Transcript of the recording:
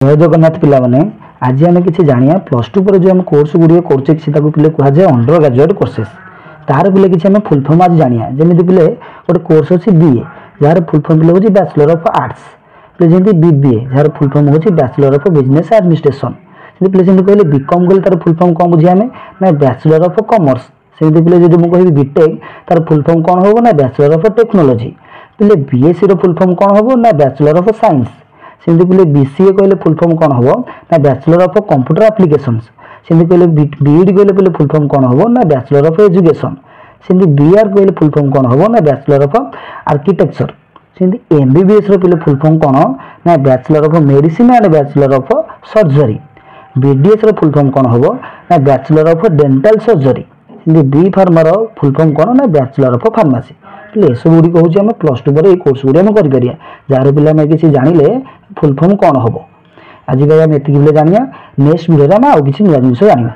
जय जगन्नाथ पिला माने आज आम कि जाना प्लस टू पर जो आम कोर्स गुड़िक करुचे पिले कहुए अंडर ग्रेजुएट कोर्सेस तार पिले कि आम फुल फर्म आज जाना जमी पिले गोटे कोर्स अच्छी बीए जार फुल फर्म पिले हूँ बैचलर ऑफ आर्ट्स जमी बीबीए जार फुल फर्म हूँ बैचलर ऑफ बिजनेस एडमिनिस्ट्रेशन पिले जमी कहले बीकम कहले तार फुल फर्म कौन बुझे आम ना बैचलर ऑफ कॉमर्स सेमती पिले जब मुझे कह बीटेक तार फुल फर्म कौन हम ना बैचलर ऑफ टेक्नोलॉजी पिले बीएससी फुल फर्म कौन हम ना बैचलर ऑफ साइंस सेमती पिले बीसीए कहले फुल फर्म कौन हम ना बैचलर ऑफ कंप्यूटर एप्लिकेशंस सेमती कहले बीईडी कहले पिले फुल फर्म कौन हम ना बैचलर ऑफ एजुकेशन सेमती बीआर कहले फुल फर्म कौन हम ना बैचलर ऑफ आर्किटेक्चर सेमती एमबीबीएस पिले फुल फर्म कौन ना bachelor of medicine and bachelor of surgery BDS full form कौन हम ना बैचलर ऑफ डेंटल सर्जरी सेमती बी फार्मर फुल फर्म कौन ना बैचलर ऑफ फार्मेसी ये सब गुड़िक हूँ आम प्लस टू पर ये कोर्स गुड़ी आम कर जार पे किसी जानिले फुल फर्म कौन हम आज आम ये जाना नेक्स्ट वीडियो आम आउ कि नुआ जिन जाना।